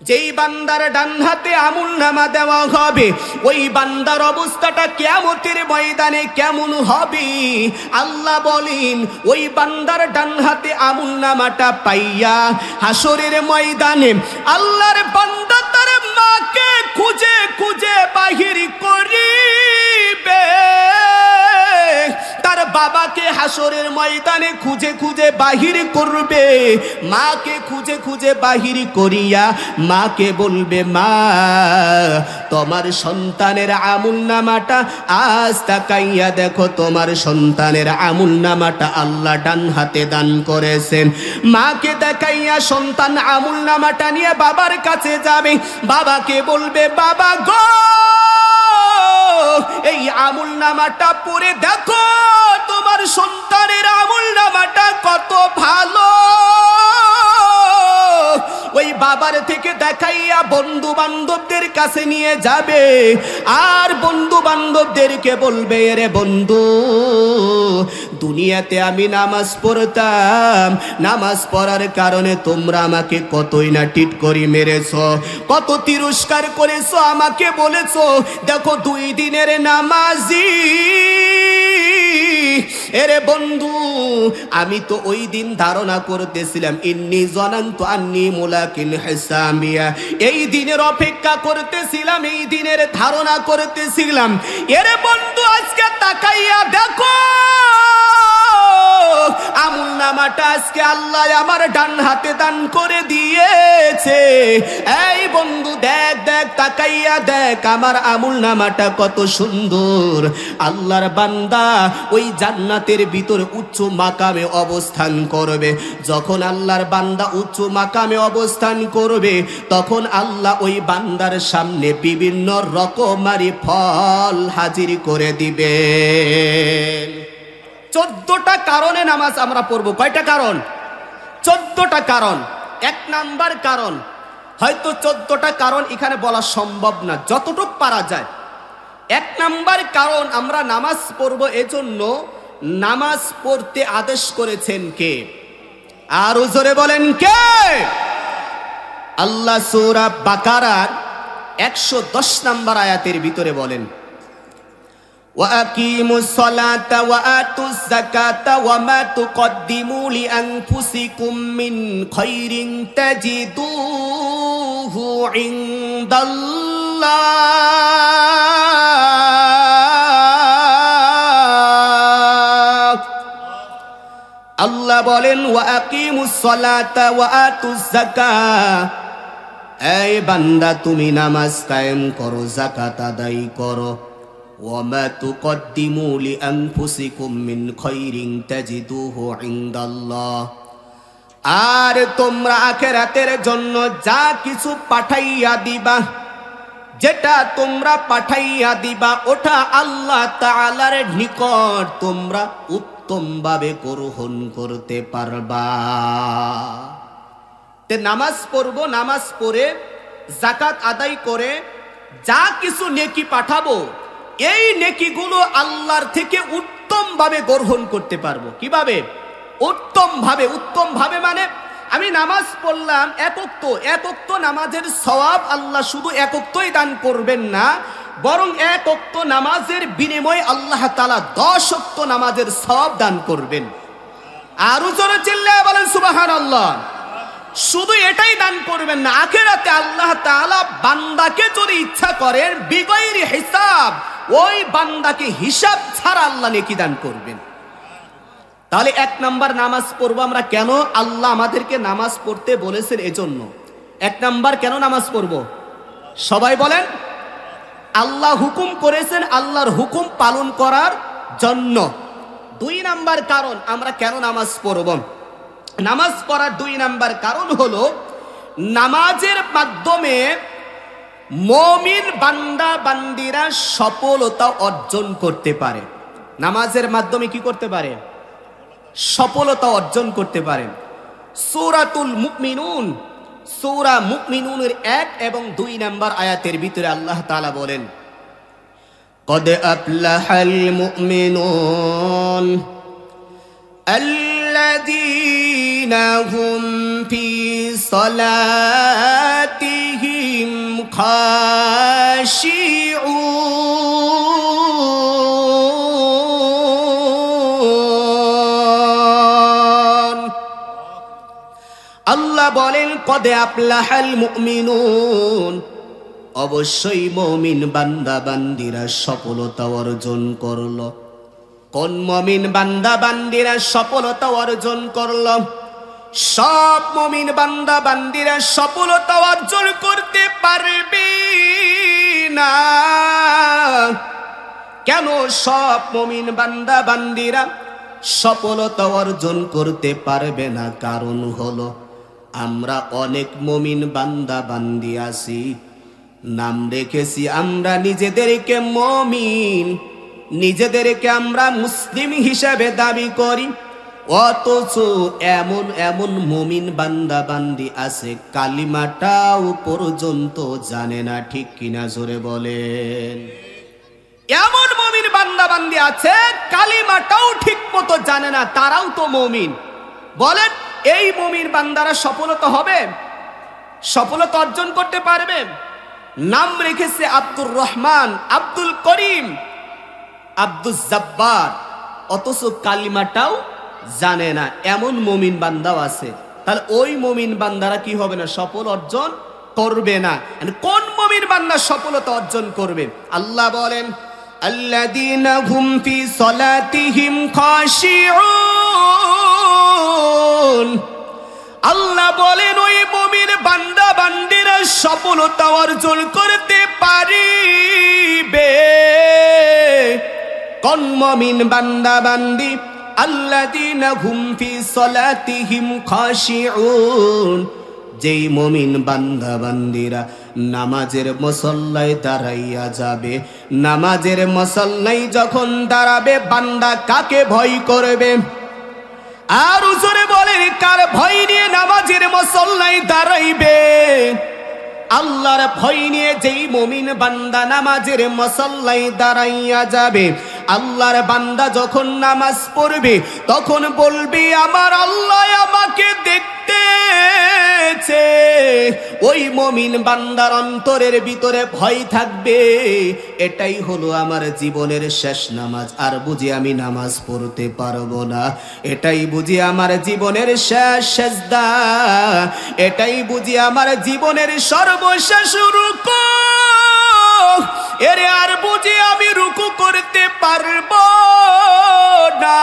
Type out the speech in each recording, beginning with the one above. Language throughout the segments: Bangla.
যেই বান্দার ডান হাতে আমুলনামা দেওয়া হবে ওই বান্দার অবস্থাটা কিয়ামতের ময়দানে কেমন হবে? আল্লাহ বলেন ওই বান্দার ডান হাতে আমুলনামাটা পাইয়া হাসরের ময়দানে আল্লাহর বান্দা তার মাকে খুঁজে খুঁজে বাহির করিবে, তার বাবাকে হাসরের ময়দানে খুঁজে খুঁজে বাহির করবে, মাকে খুঁজে খুঁজে বাহির করিয়া মাকে বলবে, মা তোমার সন্তানের আমুলনামাটা আজ তাকাইয়া দেখো, তোমার সন্তানের আমুলনামাটা আল্লাহ ডান হাতে দান করেছেন। মাকে দেখাইয়া সন্তান আমুলনামাটা নিয়ে বাবার কাছে যাবে, বাবাকে বলবে, বাবা গো এই আমুলনামাটা পড়ে দেখো তোমার সন্তানের আমুলনামাটা কত ভালো। ওই বাবার থেকে দেখাইয়া বন্ধু বান্ধবদের কাছে নিয়ে যাবে, আর বন্ধু বান্ধবদেরকে বলবে, রে বন্ধু দুনিয়াতে আমি নামাজ পড়তাম, নামাজ পড়ার কারণে তোমরা আমাকে কতই না টিট করি মেরেছো, কত তিরস্কার করেছো, আমাকে বলেছো দেখো 2 দিনের নামাজি। এরে বন্ধু আমি তো ওই দিন ধারণা করতেছিলাম ইন্নী জানান্তু আন্নী মুলাকিন হিসাবিয়া, এই দিনের অপেক্ষা করতেছিলাম, এই দিনের ধারণা করতেছিলাম। এরে বন্ধু আজকে তাকাইয়া দেখো আমুলনামাটা আজকে আল্লাহ আমার ডান হাতে দান করে দিয়েছে। এই বন্ধু দেখ দেখ তাকাইয়া দেখ আমার আমুলনামাটা কত সুন্দর। আল্লাহর বান্দা ওই জান্নাতের ভিতরে উচ্চ মাকামে অবস্থান করবে। যখন আল্লাহর বান্দা উচ্চ মাকামে অবস্থান করবে তখন আল্লাহ ওই বান্দার সামনে বিভিন্ন রকমারি ফল হাজির করে দিবে। 14টা কারণে নামাজ আমরা পড়ব। কয়টা কারণ? 14টা কারণ। 1 নাম্বার কারণ, হয়তো 14টা কারণ এখানে বলা সম্ভব না, যতটুকু পারা যায়। 1 নাম্বার কারণ আমরা নামাজ পড়ব এজন্য নামাজ পড়তে আদেশ করেছেন কে? আর জোরে বলেন কে? আল্লাহ সূরা বাকারার 110 নাম্বার আয়াতের ভিতরে বলেন, وَأَقِيمُوا الصَّلَاةَ وَآتُوا الزَّكَاةَ وَمَا تُقَدِّمُوا لِأَنفُسِكُم مِّنْ خَيْرٍ تَجِدُوهُ عِندَ اللَّهِ। আল্লাহ বলেন وَأَقِيمُوا الصَّلَاةَ وَآتُوا الزَّكَاةَ, এই বান্দা তুমি নামাজ কায়েম করো, যাকাত আদায় করো। وَمَا تُقَدِّمُوا لِأَنفُسِكُم مِّنْ خَيْرٍ تَجِدُوهُ عِندَ اللَّهِ, আর তোমরা আখিরাতের জন্য যা কিছু পাঠাইয়া দিবা, যেটা তোমরা পাঠাইয়া দিবা ওটা আল্লাহ তাআলার নিকট তোমরা উত্তমভাবে গ্রহণ করতে পারবা। তে নামাজ পড়ব, নামাজ পড়ে যাকাত আদায় করে যা কিছু নেকি পাঠাবো এই নেকিগুলো আল্লাহর থেকে উত্তম ভাবে গ্রহণ করতে পারবো। কিভাবে? উত্তম ভাবে। উত্তম ভাবে মানে আমি নামাজ পড়লাম এক ওয়াক্ত নামাজের সওয়াব আল্লাহ শুধু এক ওয়াক্তই দান করবেন না, বরং এক ওয়াক্ত নামাজের বিনিময়ে আল্লাহ তাআলা 10 ওয়াক্ত নামাজের সওয়াব দান করবেন। আর জোরে চিল্লায়া বলেন সুবহানাল্লাহ। শুধু এটাই দান করবেন না, আখিরাতে আল্লাহ তাআলা বান্দাকে যদি ইচ্ছা করেন বিগৈরি হিসাব ওই বান্দাকে হিসাব ছাড়া আল্লাহ নেকি দান করবেন। তাহলে 1 নাম্বার নামাজ পড়বো আমরা কেন? আল্লাহ আমাদেরকে নামাজ পড়তে বলেছেন এজন্য। 1 নাম্বার কেন নামাজ পড়বো? সবাই বলেন। আল্লাহ হুকুম করেছেন আল্লাহর হুকুম পালন করার জন্য। 2 নাম্বার কারণ আমরা কেন নামাজ পড়ব? নামাজ পড়ার 2 নাম্বার কারণ হলো নামাজের মাধ্যমে মুমিন বান্দা বান্দিরা সফলতা অর্জন করতে পারে। নামাজের মাধ্যমে কি করতে পারে? সফলতা অর্জন করতে পারে। সূরাতুল মুমিনুন, সূরা মুমিনুনের 1 এবং 2 নাম্বার আয়াতের ভিতরে আল্লাহ তাআলা বলেন, قد أفلح المؤمنون الذين هم في صلاتهم খাশিউন। আল্লাহ বলেন কদ আফলাহাল মুমিনুন, অবশ্যই মুমিন বান্দা বান্দিরা সফলতা অর্জন করলো। কোন মুমিন বান্দা বান্দিরা সফলতা অর্জন করলো? সব মুমিন বান্দা বান্দিরা সফলতা অর্জন করতে পারবে না। কেন সব মুমিন বান্দা বান্দিরা সফলতা অর্জন করতে পারবে না? কারণ হলো আমরা অনেক মুমিন বান্দা বান্দি আছি, নাম রেখেছি আমরা নিজেদেরকে মুমিন, নিজেদেরকে আমরা মুসলিম হিসাবে দাবি করি, অথচ এমন এমন মুমিন বান্দা বান্দি আছে কালিমাটাও পর্যন্ত জানে না। ঠিক কিনা জোরে বলেন? এমন মুমিন বান্দা বান্দি আছে কালিমাটাও ঠিক মতো জানে না, তারাও তো মুমিন। বলেন এই মুমিন বান্দারা সফলতা হবে? সফলতা অর্জন করতে পারবে? নাম রেখেছে আব্দুর রহমান, আব্দুল করিম, আব্দুল জব্বার, অথচ কালিমাটাও জানে না, এমন মুমিন বান্দাও আছে। তাহলে ওই মুমিন বান্দারা কি হবে না? সফল অর্জন করবে না। কোন মুমিন বান্দা সফলতা অর্জন করবে? আল্লাহ বলেন আল্লাযীনা হুম ফি সলাতিহিম খাশিউন। আল্লাহ বলেন ওই মুমিন বান্দা বান্দিরা সফলতা অর্জন করতে পারিবে। কোন মুমিন বান্দা বান্দি? আল্লাযীনা হুম ফি সলাতিহিম খাশিউন, যেই মুমিন বান্দা বান্দিরা নামাজের মুসল্লায় দাঁড়াইয়া যাবে। নামাজের মুসল্লায় যখন দাঁড়াবে বান্দা কাকে ভয় করবে? আর জোরে বলেন কার ভয় নিয়ে নামাজের মুসল্লায় দাঁড়াইবে? আল্লাহর ভয় নিয়ে যেই মুমিন বান্দা নামাজের মুসল্লায় দাঁড়াইয়া যাবে, আল্লাহর বান্দা যখন নামাজ পড়বে তখন বলবে আমার আল্লাহ আমাকে দেখতেছে। ওই মুমিন বান্দার অন্তরের ভিতরে ভয় থাকবে, এটাই হলো আমার জীবনের শেষ নামাজ, আর বুঝি আমি নামাজ পড়তে পারবো না। এটাই বুঝি আমার জীবনের শেষ সেজদা, এটাই বুঝি আমার জীবনের সর্বশেষ রুকু। এরে আর বুঝি আমি রুকু করতে পারবো না।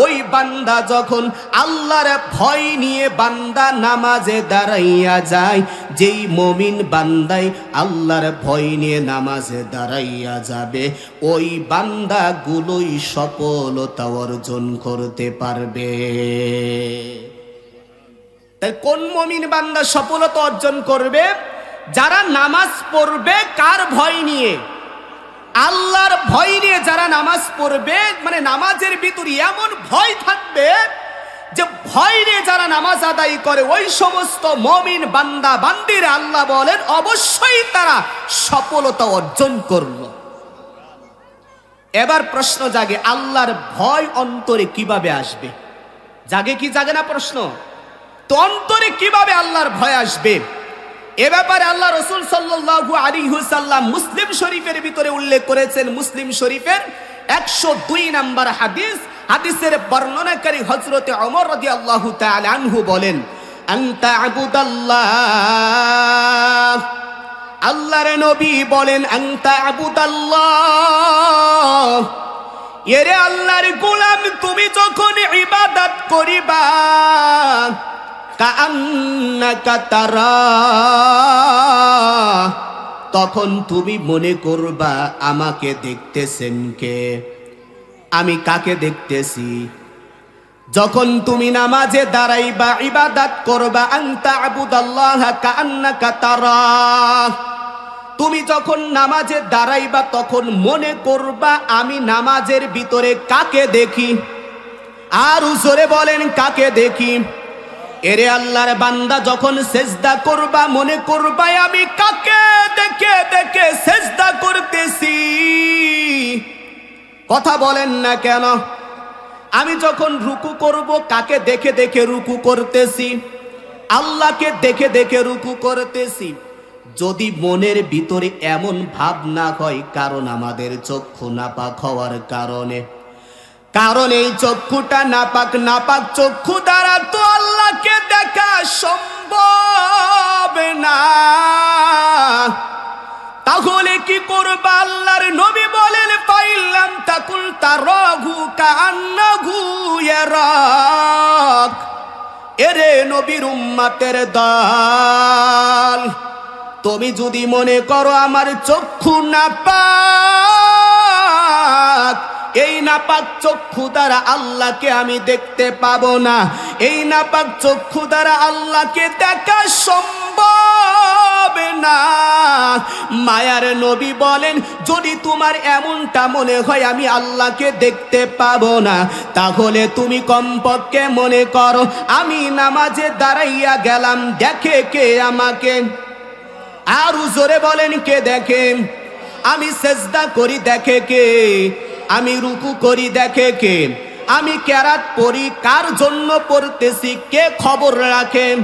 ওই বান্দা যখন আল্লাহর ভয় নিয়ে বান্দা নামাজে দাঁড়াইয়া যায়, যেই মুমিন বান্দাই আল্লাহর ভয় নিয়ে নামাজে দাঁড়াইয়া যাবে, ওই বান্দাগুলোই সফলতা অর্জন করতে পারবে। তাই কোন মুমিন বান্দা সফলতা অর্জন করবে? যারা নামাজ পড়বে কার ভয় নিয়ে? আল্লাহর ভয় নিয়ে যারা নামাজ পড়বে, মানে নামাজের ভিতরে এমন ভয় থাকবে যে ভয় নিয়ে যারা নামাজ আদায় করে, ওই সমস্ত মুমিন বান্দা বান্দিরা আল্লাহ বলেন অবশ্যই তারা সফলতা অর্জন করলো। এবার প্রশ্ন জাগে, আল্লাহর ভয় অন্তরে কিভাবে আসবে? জাগে কি জাগে না প্রশ্ন? তো অন্তরে কিভাবে আল্লাহর ভয় আসবে? এ ব্যাপারে আল্লাহ রাসূল সাল্লাল্লাহু আলাইহি ওয়াসাল্লাম মুসলিম শরীফের ভিতরে উল্লেখ করেছেন। মুসলিম শরীফের 102 নম্বর হাদিস। হাদিসের বর্ণনাকারী হযরতে ওমর রাদিয়াল্লাহু তাআলা আনহু বলেন আনতা আবুদাল্লাহ, আল্লাহর নবী বলেন আনতা আবুদাল্লাহ, এরে আল্লাহর গোলাম তুমি যখন ইবাদত করিবা কাআন্নাকা তারা, তখন তুমি মনে করবা আমাকে দেখতেছেন কে, আমি কাকে দেখতেছি। যখন তুমি নামাজে দাঁড়াইবা ইবাদত করবা আনতা আবুদাল্লাহ কাআন্নাকা তারা, তুমি যখন নামাজে দাঁড়াইবা তখন মনে করবা আমি নামাজের ভিতরে কাকে দেখি। আর জোরে বলেন কাকে দেখি? এরে আল্লাহর বান্দা যখন সেজদা করবা মনে করবা আমি কাকে দেখে দেখে সেজদা করতেছি। কথা বলেন না কেন? আমি যখন রুকু করব কাকে দেখে দেখে রুকু করতেছি? আল্লাহকে দেখে দেখে রুকু করতেছি। যদি মনের ভিতরে এমন ভাব না হয়, কারণ আমাদের চক্ষু নাপাক হওয়ার কারণে, কারণ এই চক্ষুটা নাপাক চক্ষু দ্বারা তো আল্লাহকে দেখা সম্ভব না। তাহলে কি করবা? আল্লাহর নবী বলেন ফাইলাম তাকুল তারাহু কান্নাহু ইয়ারাক। এরে নবীর উম্মতের দল, তুমি যদি মনে করো আমার চক্ষু নাপাক, এই নাপাক চক্ষু দ্বারা আল্লাহকে আমি দেখতে পাবো না, এই নাপাক চক্ষু দ্বারা আল্লাহকে দেখা সম্ভব না। মায়ার নবী বলেন যদি তোমার এমনটা মনে হয় আমি আল্লাহকে দেখতে পাবো না, তাহলে তুমি কমপক্ষে মনে করো আমি নামাজে দাঁড়াইয়া গেলাম, দেখে কে আমাকে? আর জোরে বলেন কে দেখে? আমি সেজদা করি দেখে কে? আমি রুকু করি দেখে কে? আমি কেরাত পড়ি কার জন্য পড়তেছি কে খবর রাখেন?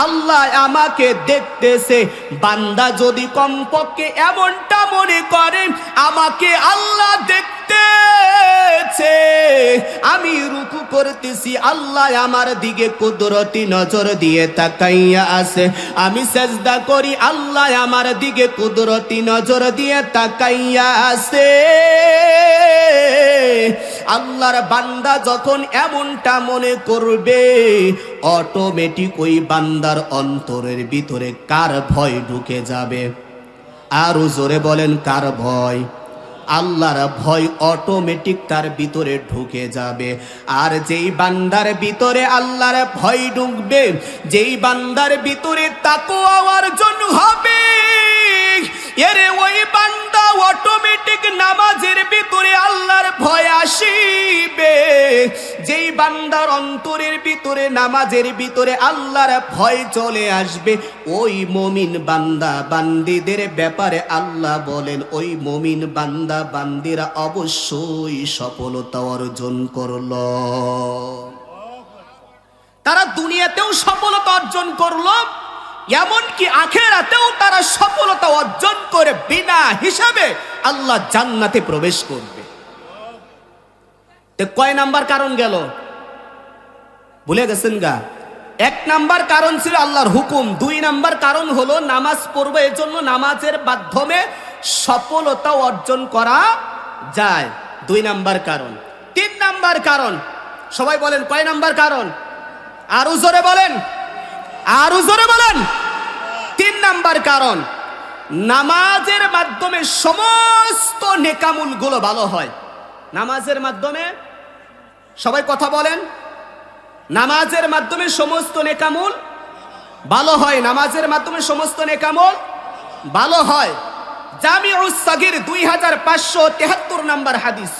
আল্লাহ আমাকে দেখতেছে। বান্দা যদি কমপক্ষে এমনটা মনে করে আমাকে আল্লাহ দেখতেছে, আমি রুকু করতেছি আল্লাহ আমার দিকে কুদরতি নজর দিয়ে তাকাইয়া আছে, আমি সেজদা করি আল্লাহ আমার দিকে কুদরতি নজর দিয়ে তাকাইয়া আছে, আল্লাহর বান্দা যখন এমনটা মনে করবে, অটোমেটিক ওই বান্দার অন্তরের ভিতরে কার ভয় ঢুকে যাবে? আরো জোরে বলেন কার ভয়? আল্লাহর ভয় অটোমেটিক তার ভিতরে ঢুকে যাবে। আর যেই বান্দার ভিতরে আল্লাহর ভয় ঢুকবে, যেই বান্দার ভিতরে তাকওয়া অর্জন হবে, এরে ওই বান্দা অটোমেটিক নামাজের ভিতরে আল্লাহর ভয় আসিবে। যেই বান্দার অন্তরের ভিতরে নামাজের ভিতরে আল্লাহর ভয় চলে আসবে, ওই মুমিন বান্দা বান্দীদের ব্যাপারে আল্লাহ বলেন ওই মুমিন বান্দা বান্দীরা অবশ্যই সফলতা অর্জন করলো। তারা দুনিয়াতেও সফলতা অর্জন করলো, এমনকি আখিরাতেও তারা সফলতা অর্জন করে বিনা হিসাবে আল্লাহ জান্নাতে প্রবেশ করবে। তো কয় নাম্বার কারণ গেল? ভুলে গেছেন গা? এক নাম্বার কারণ ছিল আল্লাহর হুকুম, দুই নাম্বার কারণ হলো নামাজ পড়বো, এর জন্য নামাজের মাধ্যমে সফলতা অর্জন করা যায়, দুই নাম্বার কারণ। তিন নাম্বার কারণ, সবাই বলেন কয় নাম্বার কারণ? আরো জোরে বলেন, আরো জোরে বলেন। তিন নাম্বার কারণ, নামাজের মাধ্যমে সমস্ত নেকামুল গুলো ভালো হয়। নামাজের মাধ্যমে, সবাই কথা বলেন, নামাজের মাধ্যমে সমস্ত নেকামুল ভালো হয়, নামাজের মাধ্যমে সমস্ত নেকামুল ভালো হয়। জামিউস সাগীর 2573 নাম্বার হাদিস।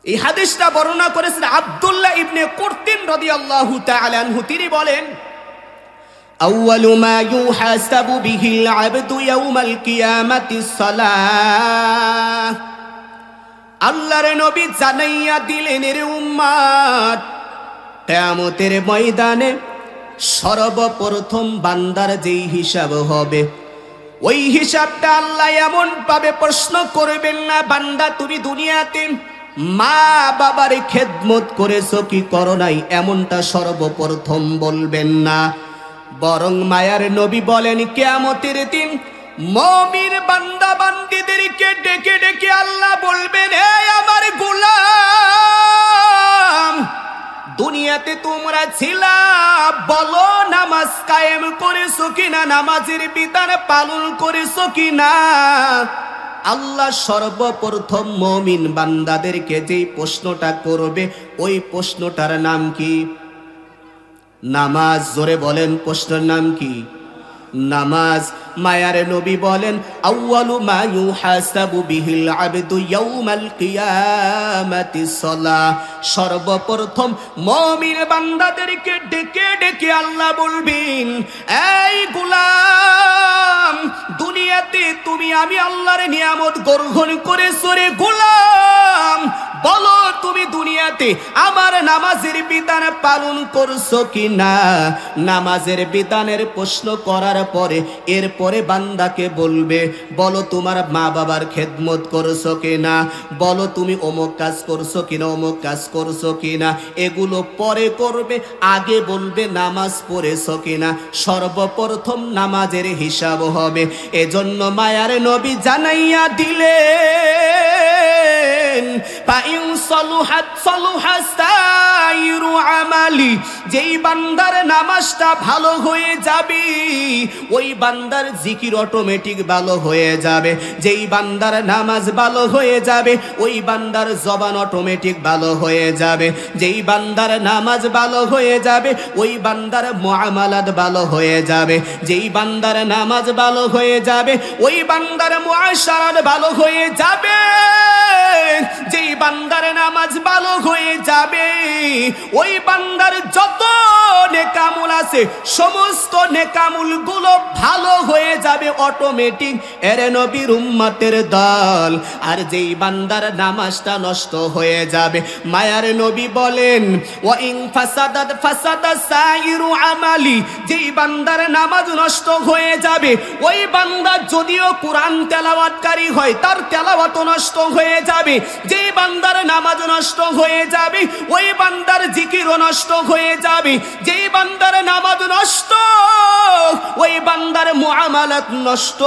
এই হাদিসটা বর্ণনা করেছেন আব্দুল্লাহ ইবনে কুরতিন রাদিয়াল্লাহু তাআলা আনহু। তিনি বলেন আউয়ালু মা ইউহাসাবু বিহিল আবদু ইয়াউমাল কিয়ামাতিস সালাহ। আল্লাহর নবী জানাইয়া দিলেন এর উম্মত, কিয়ামতের ময়দানে সর্বপ্রথম বান্দার যেই হিসাব হবে, ওই হিসাবটা আল্লাহ এমন ভাবে প্রশ্ন করবেন না, বান্দা তুমি দুনিয়াতে মা বাবার খেদমত করেছো কি করো নাই, এমনটা সর্বপ্রথম বলবেন না। বরং মায়ার নবী বলেন কিয়ামতের দিন মুমিন বান্দা বান্দীদেরকে ডেকে ডেকে আল্লাহ বলবেন, হে আমার গোলাম, দুনিয়াতে তোমরা ছিলা, বলো নামাজ কায়েম করেছো কিনা, নামাজের বিধান পালন করেছো কিনা। আল্লাহ সর্বপ্রথম মুমিন বান্দাদেরকে যেই প্রশ্নটা করবে, ওই প্রশ্নটার নাম কি? নামাজ। জোরে বলেন প্রশ্নের নাম কি? নামাজ। মায়ার নবী বলেন আউয়ালু মা ইউহাসাবু বিহিল আবদু ইয়াউমাল কিয়ামাতিস সালাহ। সর্বপ্রথম মুমিন বান্দাদেরকে ডেকে ডেকে আল্লাহ বলবেন, এই গোলাম, দুনিয়াতে তুমি আমি আল্লাহর নিয়ামত গ্রহণ করেছো রে গোলাম, বলো তুমি দুনিয়াতে আমার নামাজের বিধান পালন করছো কিনা। নামাজের বিধানের প্রশ্ন করার পরে এরপরে বান্দাকে বলবে, বলো তোমার মা বাবার খেদমত করছো কিনা, বলো তুমি অমুক কাজ করছো কিনা, অমুক কাজ করছো কিনা। এগুলো পরে করবে, আগে বলবে নামাজ পড়েছো কিনা। সর্বপ্রথম নামাজের হিসাব হবে। এজন্য মায়ার নবী জানাইয়া দিলেন, ফাইন সলুহাত সলুহা সাইরু আমালি, যেই বান্দার নামাজটা ভালো হয়ে যাবে ওই বান্দার জিকির অটোমেটিক ভালো হয়ে যাবে। যেই বান্দার নামাজ ভালো হয়ে যাবে ওই বান্দার জবান অটোমেটিক ভালো হয়ে যাবে। যেই বান্দার নামাজ ভালো হয়ে যাবে ওই বান্দার মুআমালাত ভালো হয়ে যাবে। যেই বান্দার নামাজ ভালো হয়ে যাবে ওই বান্দার মুআশারাত ভালো হয়ে যাবে। যেই বান্দার নামাজ ভালো হয়ে যাবে ওই বান্দার যত নেকামুল আছে সমস্ত নেকামুল গুলো ভালো হয়ে যাবে অটোমেটিক। এর নবীর উম্মতের দল। আর যেই বান্দার নামাজটা নষ্ট হয়ে যাবে, মায়ার নবী বলেন ওয়া ইন ফাসাদাত ফাসাদা সাইরু আমালি, যেই বান্দার নামাজ নষ্ট হয়ে যাবে ওই বান্দা যদিও কুরআন তেলাওয়াতকারী হয় তার তেলাওয়াত নষ্ট হয়ে যাবে। যেই বান্দার নামাজ নষ্ট হয়ে যাবে ওই বান্দার জিকিরও নষ্ট হয়ে যাবে। যেই বান্দার নামাজ নষ্ট ওই বান্দার মুআমালাত নষ্ট।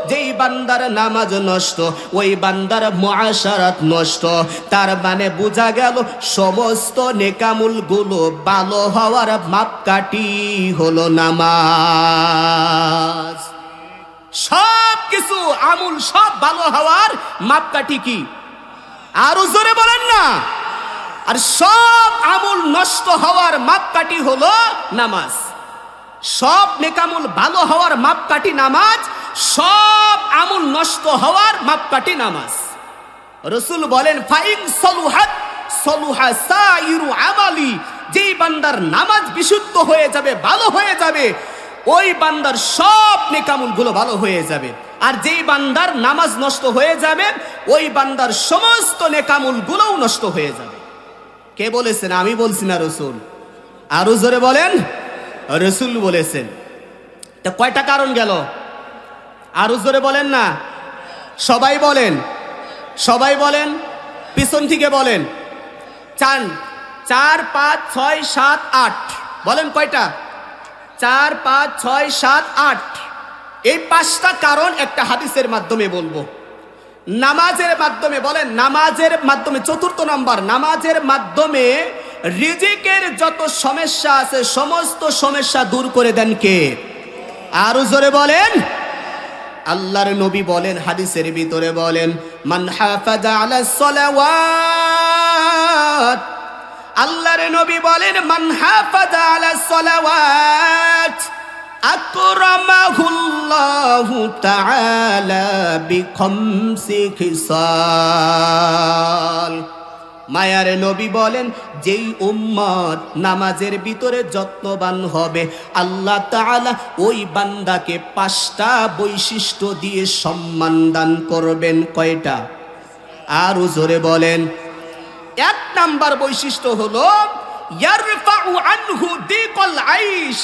যেই বান্দার নামাজ নষ্ট ওই বান্দার মুআশারাত নষ্ট। তার মানে বোঝা গেল সমস্ত নেকামুল গুলো ভালো হওয়ার মাপকাঠি হলো নামাজ। সব কিছু আমল সব ভালো হওয়ার মাপকাঠি কি? আরো জোরে বলেন না। আর সব আমল নষ্ট হওয়ার মাপকাঠি হলো নামাজ। সব নেকামল ভালো হওয়ার মাপকাঠি নামাজ, সব আমল নষ্ট হওয়ার মাপকাঠি নামাজ। রাসূল বলেন ফাইন সলুহাত সলুহা সাইরু আমালি, যেই বান্দার নামাজ বিশুদ্ধ হয়ে যাবে ভালো হয়ে যাবে ওই বান্দার সব নেকামল গুলো ভালো হয়ে যাবে। আর যেই বান্দার নামাজ নষ্ট হয়ে যাবে ওই বান্দার সমস্ত নেকামল গুলোও নষ্ট হয়ে যাবে। কে বলেছেন? আমি বলছি না, রাসূল। আরো জোরে বলেন। রাসূল বলেছেন। তা কয়টা কারণ গেল? আরো জোরে বলেন না। সবাই বলেন, সবাই বলেন, পিছন থেকে বলেন। 4, 5, 6, 7, 8 বলেন কয়টা? 4, 5, 6, 7, 8। এই 5টা কারণ একটা হাদিসের মাধ্যমে বলবো। নামাজের মাধ্যমে বলেন, নামাজের মাধ্যমে 4th নাম্বার, নামাজের মাধ্যমে রিজিকের যত সমস্যা আছে সমস্ত সমস্যা দূর করে দেন কে? আরো জোরে বলেন। আল্লাহর নবী বলেন, হাদিসের ভিতরে বলেন, মান হাফাজা আলাস সালাওয়াত, আল্লাহর নবী বলেন মান হাফাজা আলাস সালাওয়াত আকরামাহুল্লাহু তাআলা বিখামসি খিসাল। মায়ার নবী বলেন, যেই উম্মত নামাজের ভিতরে যত্নবান হবে আল্লাহ তাআলা ওই বান্দাকে 5টা বৈশিষ্ট্য দিয়ে সম্মান দান করবেন। কয়টা? আরো জোরে বলেন। 1 নাম্বার বৈশিষ্ট্য হলো ইয়ারফাউ আনহু দিকাল আইশ,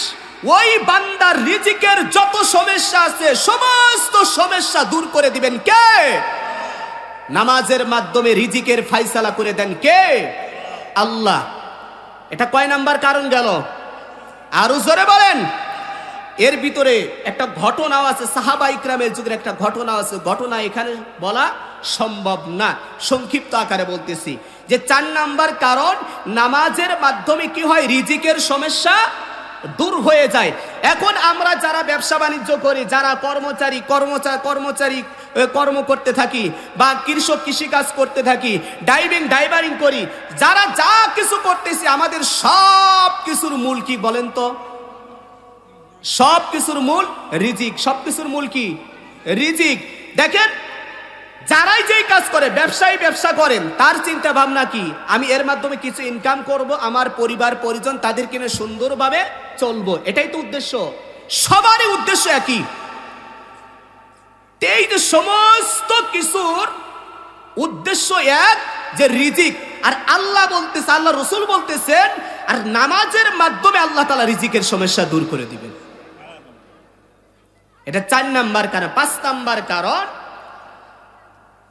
ওই বান্দার রিজিকের যত সমস্যা আছে সমস্ত সমস্যা দূর করে দিবেন কে? নামাজের মাধ্যমে রিজিকের ফায়সালা করে দেন কে? আল্লাহ। এটা কয় নাম্বার কারণ গেল? আরো জোরে বলেন। এর ভিতরে একটা ঘটনাও আছে, সাহাবা ইকরামের যুগের একটা ঘটনা আছে। ঘটনা এখানে বলা সম্ভব না, সংক্ষিপ্ত আকারে বলতেছি যে 4 নাম্বার কারণ নামাজের মাধ্যমে কি হয়? রিজিকের সমস্যা দূর হয়ে যায়। এখন আমরা যারা ব্যবসা বাণিজ্য করি, যারা কর্মচারী কর্ম করতে থাকি, বা কৃষক কৃষিকাজ করতে থাকি, ড্রাইভারিং করি, যারা যা কিছু করতেছি আমাদের সব কিছুর মূল কি বলেন তো? সব কিছুর মূল রিজিক। সব কিছুর মূল কি? রিজিক। দেখেন, যারাই যেই কাজ করে, ব্যবসা করেন, তার চিন্তা ভাবনা কি? আমি এর মাধ্যমে কিছু ইনকাম করব, আমার পরিবার পরিজন তাদেরকে নিয়ে সুন্দরভাবে চলবো, এটাই তো উদ্দেশ্য। সবারই উদ্দেশ্য একই। এই যে সমস্ত কিছুর উদ্দেশ্য এক, যে রিজিক, আর আল্লাহ বলতেছে, আল্লাহ রসুল বলতেছেন আর নামাজের মাধ্যমে আল্লাহ তাআলা রিজিকের সমস্যা দূর করে দিবেন। এটা 4 নাম্বার কারণ। 5 নাম্বার কারণ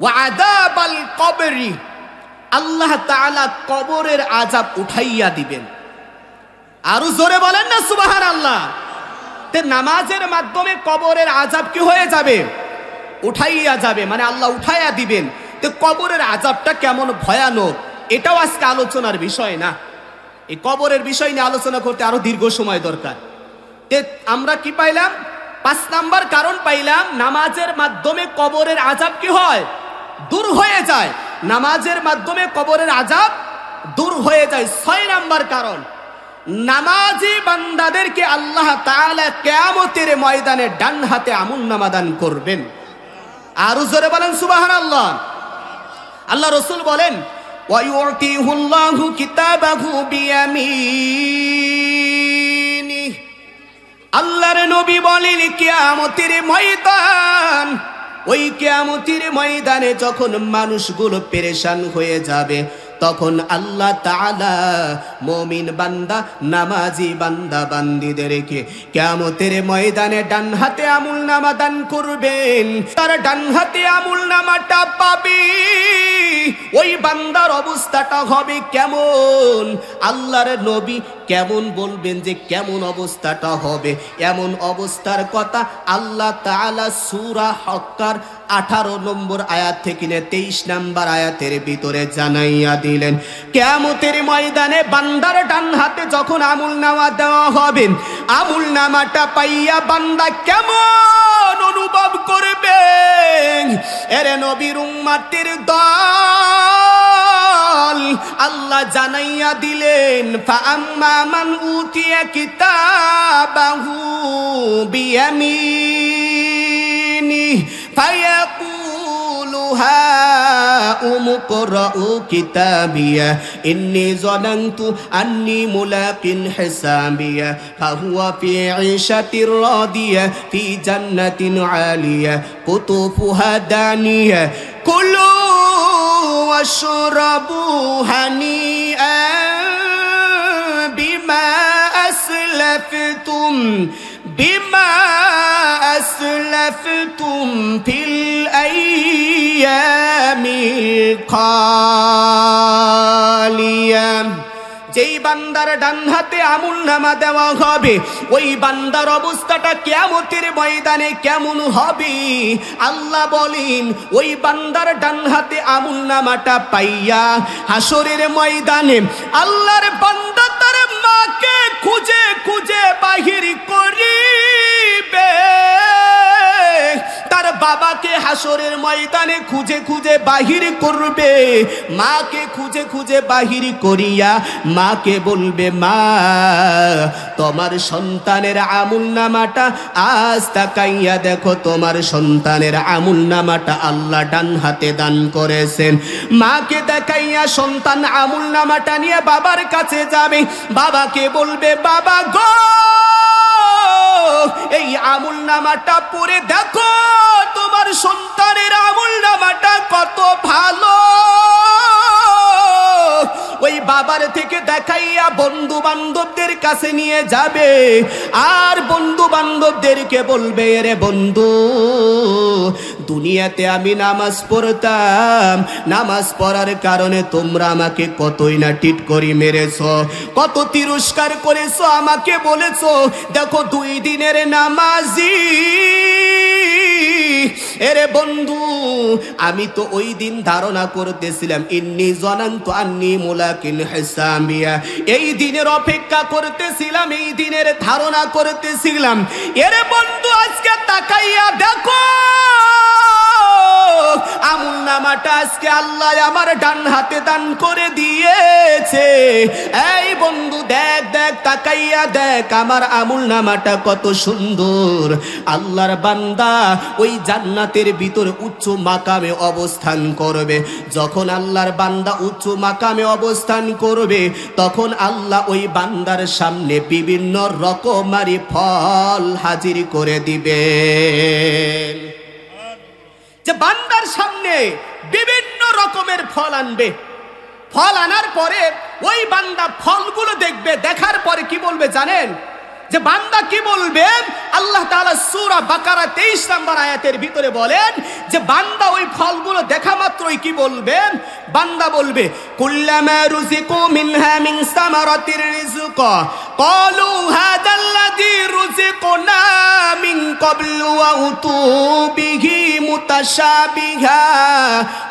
ওয়া আযাবাল কবরি, আল্লাহ তাআলা কবরের আযাব উঠাইয়া দিবেন। আরো জোরে বলেন না সুবহানাল্লাহ। তে নামাজের মাধ্যমে কবরের আযাব কি হয়ে যাবে? উঠাইয়া যাবে, মানে আল্লাহ উঠাইয়া দিবেন। তো কবরের আযাবটা কেমন ভয়ানক, এটাও আজকে আলোচনার বিষয় না। এই কবরের বিষয় নিয়ে আলোচনা করতে আরো দীর্ঘ সময় দরকার। তে আমরা কি পাইলাম? 5 নাম্বার কারণ পাইলাম, নামাজের মাধ্যমে কবরের আযাব কি হয়? দূর হয়ে যায়। নামাজের মাধ্যমে কবরের আযাব দূর হয়ে যায়। 6 নাম্বার কারণ, নামাজি বান্দাদেরকে আল্লাহ তাআলা কিয়ামতের ময়দানে ডান হাতে আমলনামা দান করবেন। আরো জোরে বলেন সুবহানাল্লাহ। আল্লাহ রাসূল বলেন ওয়া ইউতিহুল্লাহু কিতাবাহু বিয়ামিনি, আল্লাহর নবী বলেন কিয়ামতের ময়দান, ওই কিয়ামতের ময়দানে যখন মানুষগুলো পেরেশান হয়ে যাবে, তখন আল্লাহ তাআলা মুমিন বান্দা, নামাজি বান্দা বান্দীদেরকে কিয়ামতের ময়দানে ডান হাতে আমলনামা দান করবেন। তার ডান হাতে আমলনামাটা পাবে, ওই বান্দার অবস্থাটা হবে কেমন? আল্লাহর নবী কেমন বলবেন যে কেমন অবস্থাটা হবে? এমন অবস্থার কথা আল্লাহ তাআলা সূরা হক্কার 18 নম্বর আয়াত থেকে 23 নম্বর আয়াতের ভিতরে জানাইয়া দিলেন। কিয়ামতের ময়দানে বান্দার ডান হাতে যখন আমলনামা দেওয়া হবে, আমলনামাটা পাইয়া বান্দা কেমন অনুভব করবে? এরে নবীর উম্মতের দল, আল্লাহ জানাইয়া দিলেন ফাআম্মা মান উতিয়া কিতাবাহু বিয়ামিনি ফায়াকুলু হাউম ইকরাউ কিতাবিয়া ইন্নী যানানতু আন্নী মুলাকিন হিসাবিয়া ফাহুয়া ফি ঈশাতির রাদিয়া ফি জান্নাতিন আলিয়া কুতুফুহা দানিয়া কুলু ওয়াশরাবু হানিআন বিমা আসলাফতুম ফিল আইয়ামিল খালিয়া। যেই বান্দার ডান হাতে আমলনামা দেওয়া হবে, ওই বান্দার অবস্থাটা কিয়ামতের ময়দানে কেমন হবে? আল্লাহ বলেন ওই বান্দার ডান হাতে আমলনামাটা পাইয়া হাসরের ময়দানে আল্লাহর বান্দা তার মাকে খুঁজে খুঁজে বাহির করিবে, তার বাবাকে হাসরের ময়দানে খুঁজে খুঁজে বাহির করবে। মাকে খুঁজে খুঁজে বাহির করিয়া মাকে বলবে, মা তোমার সন্তানের আমলনামাটা আজ তাকাইয়া দেখো, তোমার সন্তানের আমলনামাটা আল্লাহ ডান হাতে দান করেছেন। মাকে দেখাইয়া সন্তান আমলনামাটা নিয়ে বাবার কাছে যাবে, বাবাকে বলবে, বাবা গো এই আমলনামাটা পড়ে দেখো, তোমার সন্তানের আমলনামাটা কত ভালো। ওই বাবার থেকে দেখাইয়া বন্ধু বান্ধবদের কাছে নিয়ে যাবে, আর বন্ধু বান্ধবদেরকে বলবে, রে বন্ধু দুনিয়াতে আমি নামাজ পড়তাম, নামাজ পড়ার কারণে তোমরা আমাকে কতই না টিট করি মেরেছ, কত তিরস্কার করেছ, আমাকে বলেছ দেখো 2 দিনের নামাজি। এরে বন্ধু আমি তো ওই দিন ধারণা করতেছিলাম ইন্নী যানানতু আন্নী মুলাকিন হিসাবিয়া, এই দিনের অপেক্ষা করতেছিলাম, এই দিনের ধারণা করতেছিলাম। এরে বন্ধু আজকে তাকাইয়া দেখো আমলনামাটা আজকে আল্লাহ আমার ডান হাতে দান করে দিয়েছে। এই বন্ধু দেখ দেখ, তাকাইয়া দেখ আমার আমলনামাটা কত সুন্দর। আল্লাহর বান্দা ওই জান্নাতের ভিতরে উচ্চ মাকামে অবস্থান করবে। যখন আল্লাহর বান্দা উচ্চ মাকামে অবস্থান করবে, তখন আল্লাহ ওই বান্দার সামনে বিভিন্ন রকমারি ফল হাজির করে দিবেন। যে বান্দার সামনে বিভিন্ন রকমের ফল আনবে। ফল আনার পরে ওই বান্দা ফলগুলো দেখবে, দেখার পরে কি বলবে জানেন? যে বান্দা কি বলবে? আল্লাহ তাআলা সূরা বাকারা 23 নম্বর আয়াতের ভিতরে বলেন যে বান্দা ওই ফলগুলো দেখা মাত্রই কি বলবে? বান্দা বলবে কুল্লামা রুজিকু মিনহা মিন সামারাতির রিজকা ক্বালু হাদাল্লাযী রুজিকনা মিন ক্বাবলু ওয়া উতু বিহি মুতাশাবিহা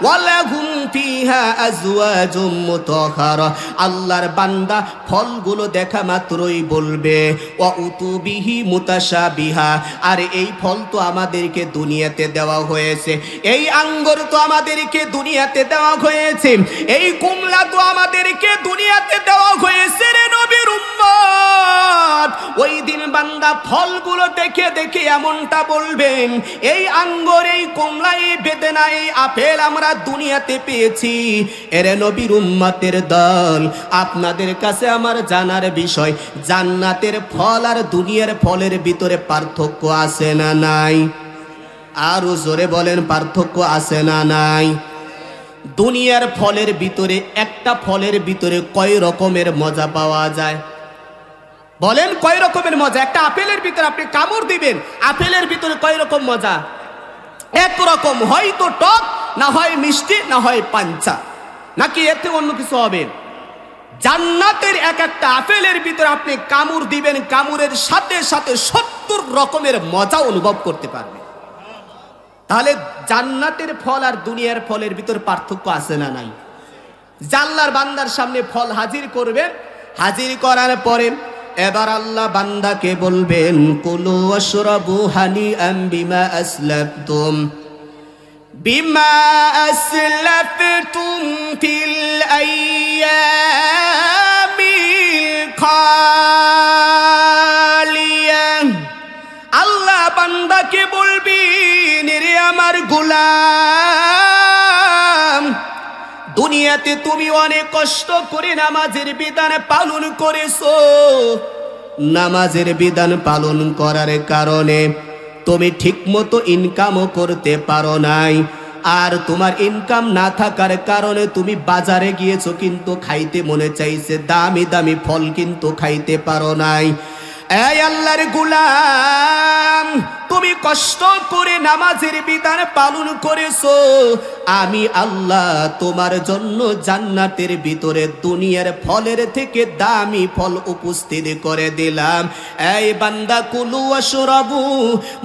ওয়া লাহুম ফিহা আজওয়াজুম মুতাহহারা। আল্লাহর বান্দা ফলগুলো দেখা মাত্রই বলবে ওয়া উতু বিহি মুতাশাবিহা, আর এই ফল তো আমাদেরকে দুনিয়াতে দেওয়া হয়েছে, এই আঙ্গুর তো আমাদেরকে দুনিয়াতে দেওয়া হয়েছে, এই কমলা তো আমাদেরকে দুনিয়াতে দেওয়া হয়েছে রে নবীর উম্মত। ওই দিন বান্দা ফলগুলো দেখে দেখে এমনটা বলবেন, এই আঙ্গুর, এই কমলা, এই বেদেনা, এই আপেল আমরা দুনিয়াতে পেয়েছি। এরে নবীর উম্মতের দল, আপনাদের কাছে আমার জানার বিষয়, জান্নাতের ফল আর দুনিয়ার ফলের ভিতরে পার্থক্য আছে না নাই? আরো জোরে বলেন, পার্থক্য আছে না নাই? দুনিয়ার ফলের ভিতরে, একটা ফলের ভিতরে কয় রকমের মজা পাওয়া যায়? বলেন কয় রকমের মজা? একটা আপেলের ভিতরে আপনি কামড় দিবেন, আপেলের ভিতরে কয় রকম মজা? একরকম, হয়তো টক, না হয় মিষ্টি, না হয় পাঞ্চা, নাকি এতে অন্য কিছু হবে? জান্নাতের এক একটা আপেলের ভিতরে আপনি কামড় দিবেন, কামড়ের সাথে সাথে 70 রকমের মজা অনুভব করতে পারবেন। তাহলে জান্নাতের ফল আর দুনিয়ার ফলের ভিতর পার্থক্য আছে না নাই? জাল্লার বান্দার সামনে ফল হাজির করবেন, হাজির করার পরে এবার আল্লাহ বান্দাকে বলবেন কুলু ওয়াশরাবু হানিআম বিমা আসলাফতুম বিমা আসলাফতুম ফিল আইয়ামিল খালিয়া। আল্লাহ বান্দাকে বলবেন রে আমার গোলাম, দুনিয়াতে তুমি অনেক কষ্ট করে নামাজের বিধান পালন করেছো, নামাজের বিধান পালন করার কারণে তুমি ঠিকমতো ইনকামও করতে পারো নাই, আর তোমার ইনকাম না থাকার কারণে তুমি বাজারে গিয়েছো, কিন্তু খাইতে মনে চাইছে দামি দামি ফল, কিন্তু খাইতে পারো নাই। এই আল্লাহর গোলাম, তুমি কষ্ট করে নামাজের বিধান পালন করেছো, আমি আল্লাহ তোমার জন্য জান্নাতের ভিতরে দুনিয়ার ফলের থেকে দামি ফল উপস্থিত করে দিলাম। এই বান্দা কুলু ওয়াশরাবু,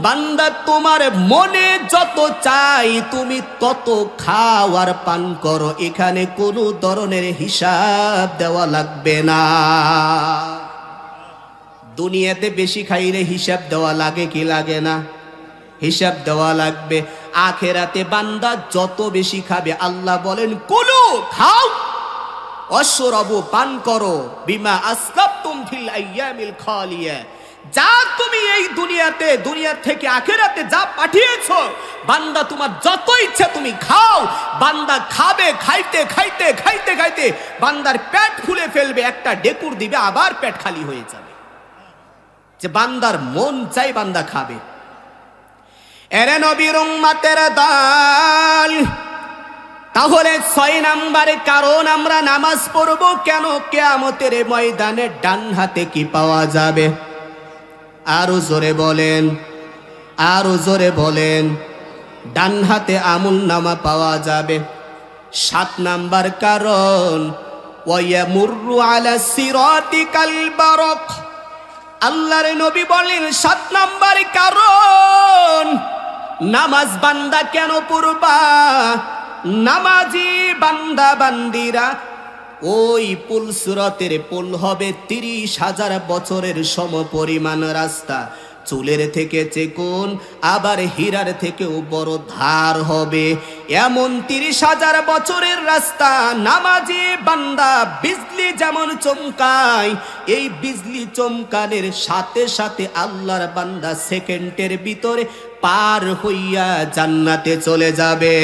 বান্দা তোমার মনে যত চাই তুমি তত খাও আর পান করো, এখানে কোনো ধরনের হিসাব দেওয়া লাগবে না। দুনিয়াতে বেশি খাইলে হিসাব দেওয়া লাগে কি লাগে না? হিসাব দেওয়া লাগবে। আখেরাতে বান্দা যত বেশি খাবে, আল্লাহ বলেন কুলু, খাও, ওয়াশরাবু, পান করো, বিমা আসলাফতুম ফিল আইয়ামিল খালিয়া, যা তুমি এই দুনিয়াতে, দুনিয়া থেকে আখেরাতে যা পাঠিয়েছো, বান্দা তোমার যত ইচ্ছা তুমি খাও। বান্দা খাবে, খাইতে খাইতে খাইতে খাইতে বান্দার পেট ফুলে ফেলবে, একটা ডেকুর দিবে, আবার পেট খালি হয়ে যাবে। যে বান্দার মন চাই বান্দা খাবে। এরে নবীর উম্মতের দল, তাহলে 6 নম্বরে কারণ আমরা নামাজ পড়ব কেন? কিয়ামতের ময়দানে ডান হাতে কি পাওয়া যাবে? আরো জোরে বলেন, আরো জোরে বলেন। ডান হাতে আমুলনামা পাওয়া যাবে। 7 নম্বর কারণ ওয়ায়ামুরু আলা সিরাতি কাল বারাক। আল্লাহর নবী বলেন 7 নম্বর কারণ নামাজ বান্দা কেন পড়বা? নামাজি বান্দা বান্দিরা ওই পুল সিরাতের পুল হবে 30,000 বছরের সমপরিমাণ রাস্তা, চুলের থেকে চেকন, আবার হীরার থেকেও বড় ধার হবে, এমন 30,000 বছরের রাস্তা। নামাজি বান্দা বিজলি যেমন চমকায়, এই বিজলি চমকানের সাথে সাথে আল্লাহর বান্দা সেকেন্ডের ভিতরে পার হইয়া জান্নাতে চলে যাবে।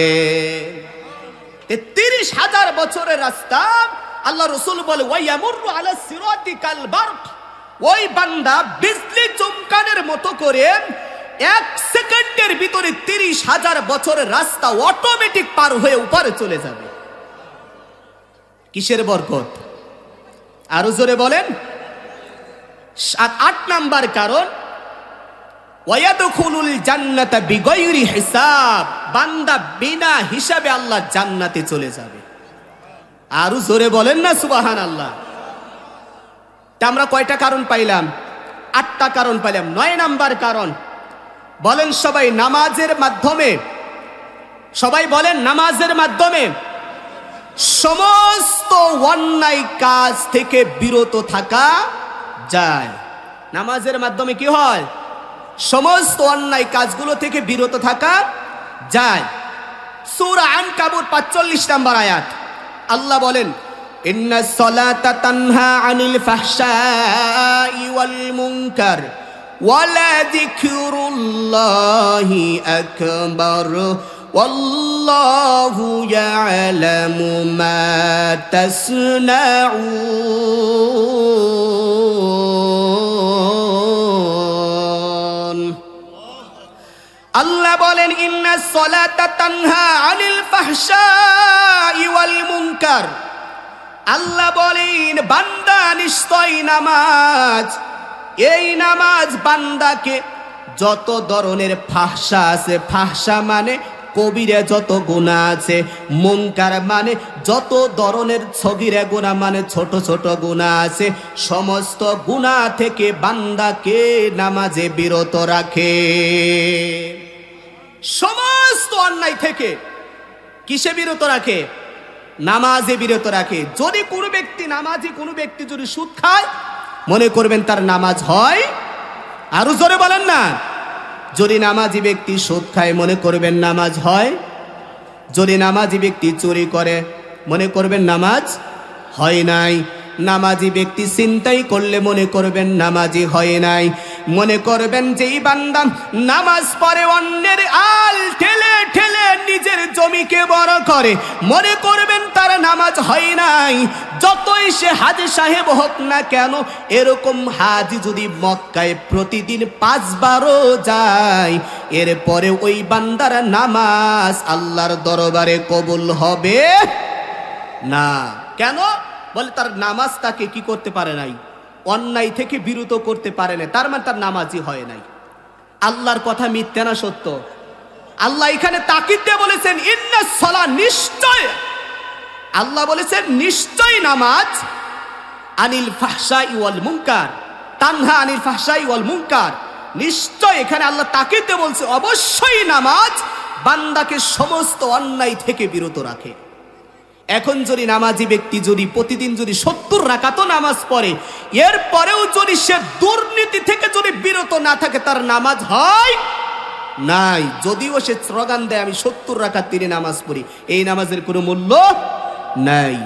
30,000 বছরের রাস্তা। আল্লাহ রাসূল বলে ওয়ায়ামুরু আলা সিরাতি কাল বারক, ওই বান্দা বিজলি চমকানের মতো করে 1 সেকেন্ডের ভিতরে 30,000 বছরের রাস্তা অটোমেটিক পার হয়ে উপরে চলে যাবে। কিসের বরকত? আরো জোরে বলেন। 8 নাম্বার কারণ ওয়ায়াদখুলুল জান্নাতা বিগাইরি হিসাব, বান্দা বিনা হিসাবে আল্লাহ জান্নাতে চলে যাবে। আরো জোরে বলেন না সুবহানাল্লাহ। তা আমরা কয়টা কারণ পাইলাম? 8টা কারণ পাইলাম। 9 নাম্বার কারণ বলেন সবাই, নামাজের মাধ্যমে, সবাই বলেন নামাজের মাধ্যমে সমস্ত অন্যায় কাজ থেকে বিরত থাকা যায়। নামাজের মাধ্যমে কি হয়? সমস্ত অন্যায় কাজগুলো থেকে বিরত থাকা যায়। সূরা আনকাবুত 45 নম্বর আয়াত আল্লাহ বলেন, ইন্নাস সালাতা তানহা আনিল ফাহশাই ওয়াল মুনকার ওয়ালা যিকরুল্লাহি আকবার ওয়াল্লাহু ইয়ালামু মা তাসনাউন। আল্লাহ বলেন, ইন্নাস সালাতা তানহা আনিল ফাহশাই ওয়াল মুনকার। আল্লাহ বলেন, বান্দা নিশ্চয় নামাজ, এই নামাজ বান্দাকে যত ধরনের ফাহশা আছে, ফাহশা মানে কবিরা যত গুনাহ আছে, মুনকার মানে যত ধরনের সগীরা গুনাহ মানে ছোট ছোট গুনাহ আছে, সমস্ত গুনাহ থেকে বান্দাকে নামাজে বিরত রাখে। সমস্ত অন্যায় থেকে কিসে বিরত রাখে? নামাজে বিরত রাখে। যদি কোনো ব্যক্তি নামাজি, কোনো ব্যক্তি যদি সুদ খায়, মনে করবেন তার নামাজ হয়। আরো জোরে বলেন না। যদি নামাজি ব্যক্তি সুদ খায়, মনে করবেন নামাজ হয়। যদি নামাজি ব্যক্তি চুরি করে, মনে করবেন নামাজ হয় নাই। নামাজি ব্যক্তি চিন্তাই করলে মনে করবেন নামাজি হয় নাই। মনে করবেন যেই বান্দা নামাজ পড়ে অন্যের আল ঠেলে ঠেলে নিজের জমিকে বড় করে, মনে করবেন তার নামাজ হয় নাই। যতই সে হাজী সাহেব হোক না কেন, এরকম হাজী যদি মক্কায় প্রতিদিন 5 বারও যায়, এরপরে ওই বান্দার নামাজ আল্লাহর দরবারে কবুল হবে না। কেন? বলে তার নামাজ তাকে কি করতে পারে নাই? অন্যায় থেকে বিরত করতে পারে না। তার মানে তার নামাজই হয় নাই। আল্লাহর কথা মিথ্যা না সত্য? আল্লাহ এখানে তাকিদ দিয়ে বলেছেন, ইন্নাস সালাহ, নিশ্চয় আল্লাহ বলেছেন নিশ্চয় নামাজ আনিল ফাহশাই ওয়াল মুনকার, তানহা আনিল ফাহশাই ওয়াল মুনকার। নিশ্চয় এখানে আল্লাহ তাকিদ দিয়ে বলছে অবশ্যই নামাজ বান্দাকে সমস্ত অন্যায় থেকে বিরত রাখে। এখন যদি নামাজি ব্যক্তি যদি প্রতিদিন যদি 70 রাকাতও নামাজ পড়ে, এরপরেও যদি সে দুর্নীতি থেকে যদি বিরত না থাকে, তার নামাজ হয় নাই। যদিও সে স্লোগান দেয় আমি 70 রাকাত দিনে নামাজ পড়ি, এই নামাজের কোনো মূল্য নাই।